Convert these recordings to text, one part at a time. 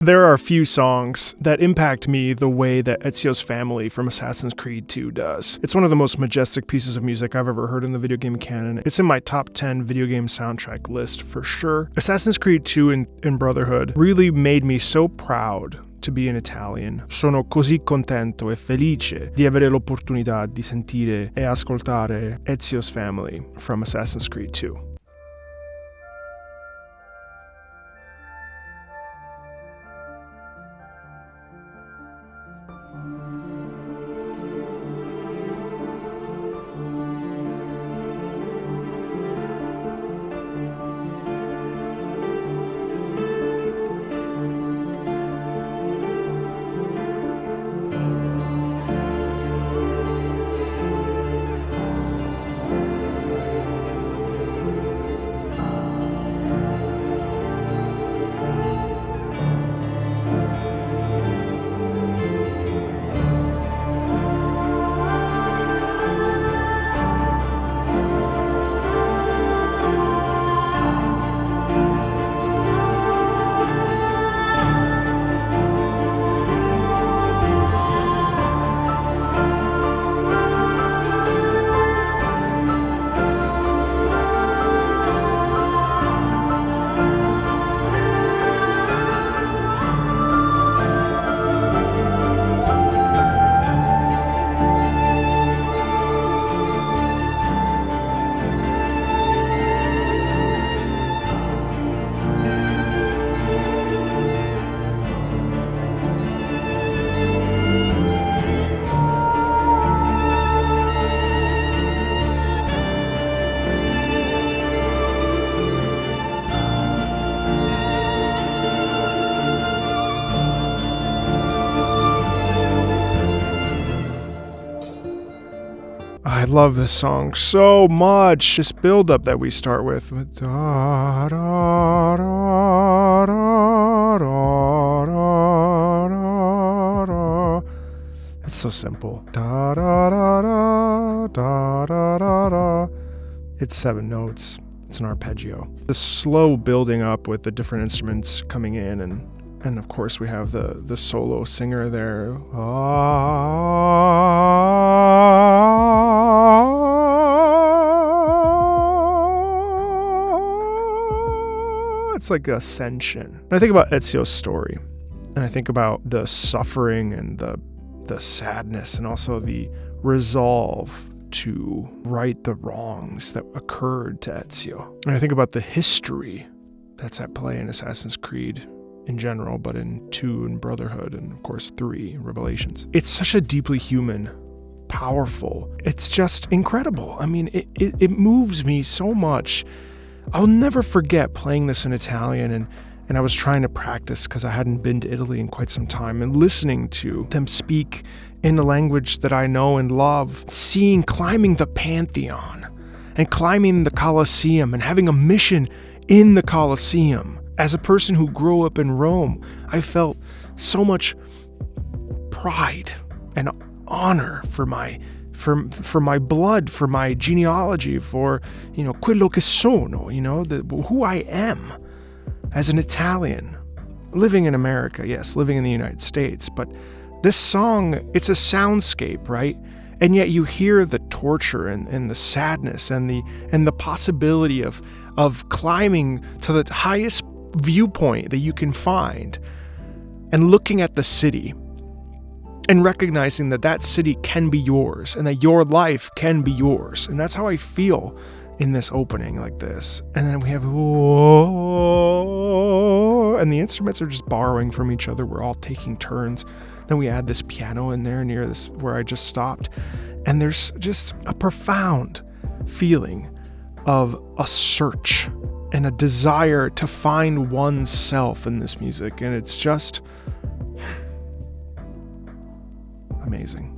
There are a few songs that impact me the way that Ezio's family from Assassin's Creed 2 does. It's one of the most majestic pieces of music I've ever heard in the video game canon. It's in my top 10 video game soundtrack list for sure. Assassin's Creed 2 and Brotherhood really made me so proud to be an Italian. Sono così contento e felice di avere l'opportunità di sentire e ascoltare Ezio's family from Assassin's Creed 2. I love this song so much. This build-up that we start with. Da, da, da, da, da, da, da. It's so simple. Da, da, da, da, da, da, da, da. It's 7 notes. It's an arpeggio. The slow building up with the different instruments coming in, and of course we have the solo singer there. It's like ascension. And I think about Ezio's story, and I think about the suffering and the sadness, and also the resolve to right the wrongs that occurred to Ezio. And I think about the history that's at play in Assassin's Creed in general, but in 2 and Brotherhood, and of course 3 Revelations. It's such a deeply human, powerful, it's just incredible. I mean, it moves me so much. I'll never forget playing this in Italian, and I was trying to practice because I hadn't been to Italy in quite some time, and listening to them speak in a language that I know and love, climbing the Pantheon and climbing the Colosseum and having a mission in the Colosseum. As a person who grew up in Rome, I felt so much pride and honor for my blood, for my genealogy, for, quello che sono, who I am as an Italian, living in America, yes, living in the United States. But this song, it's a soundscape, right? And yet you hear the torture and the sadness and the possibility of climbing to the highest viewpoint that you can find and looking at the city and recognizing that city can be yours and that your life can be yours. And that's how I feel in this opening like this. And then we have, whoa, and the instruments are just borrowing from each other. We're all taking turns. Then we add this piano in there near this where I just stopped. And there's just a profound feeling of a search and a desire to find oneself in this music. And it's just amazing.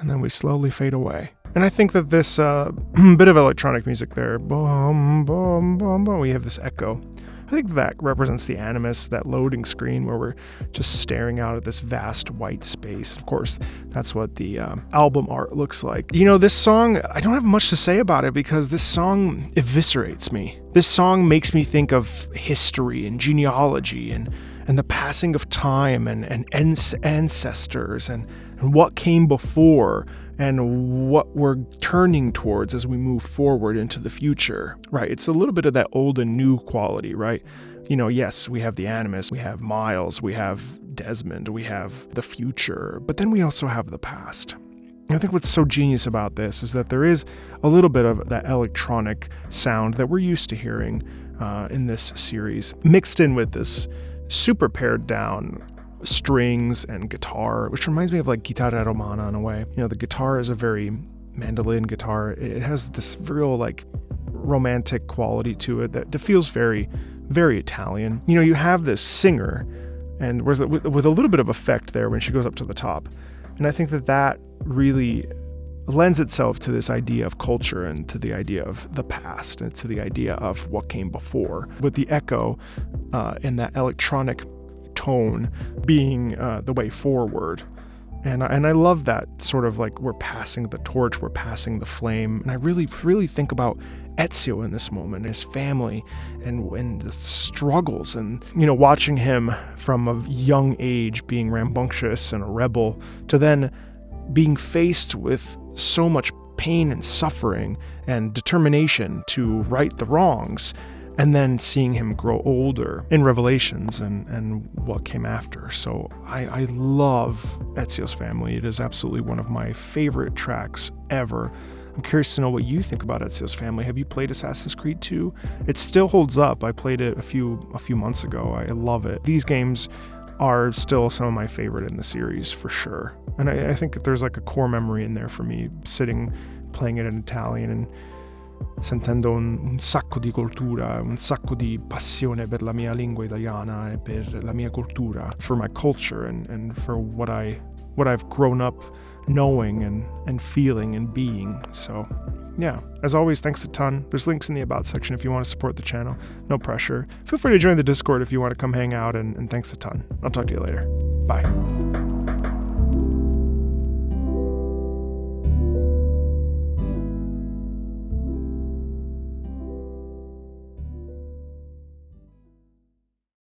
and then we slowly fade away. And I think that this bit of electronic music there, boom, boom, boom, boom, we have this echo. I think that represents the animus, that loading screen where we're just staring out at this vast white space. Of course, that's what the album art looks like. You know, this song, I don't have much to say about it because this song eviscerates me. This song makes me think of history and genealogy and the passing of time and ancestors and what came before and what we're turning towards as we move forward into the future, right? It's a little bit of that old and new quality, right? You know, yes, we have the Animus, we have Miles, we have Desmond, we have the future, but then we also have the past. I think what's so genius about this is that there is a little bit of that electronic sound that we're used to hearing in this series, mixed in with this super pared down strings and guitar, which reminds me of like Chitarra Romana in a way. You know, the guitar is a very mandolin guitar. It has this real like romantic quality to it that feels very, very Italian. You know, you have this singer and with a little bit of effect there when she goes up to the top. And I think that really lends itself to this idea of culture and to the idea of the past and to the idea of what came before, with the echo and that electronic tone being the way forward. And I love that sort of like we're passing the torch, we're passing the flame. And I really, really think about Ezio in this moment, his family and the struggles and, you know, watching him from a young age being rambunctious and a rebel to then being faced with so much pain and suffering and determination to right the wrongs, and then seeing him grow older in Revelations and what came after. So I love Ezio's Family. It is absolutely one of my favorite tracks ever. I'm curious to know what you think about Ezio's Family. Have you played Assassin's Creed 2? It still holds up. I played it a few months ago. I love it. These games are still some of my favorite in the series for sure. And I think that there's like a core memory in there for me, sitting, playing it in Italian and sentendo un sacco di cultura, un sacco di passione per la mia lingua italiana e per la mia cultura, for my culture and for what I've grown up knowing and feeling and being. So yeah, as always, thanks a ton. There's links in the About section if you want to support the channel. No pressure. Feel free to join the Discord if you want to come hang out, and thanks a ton. I'll talk to you later. Bye.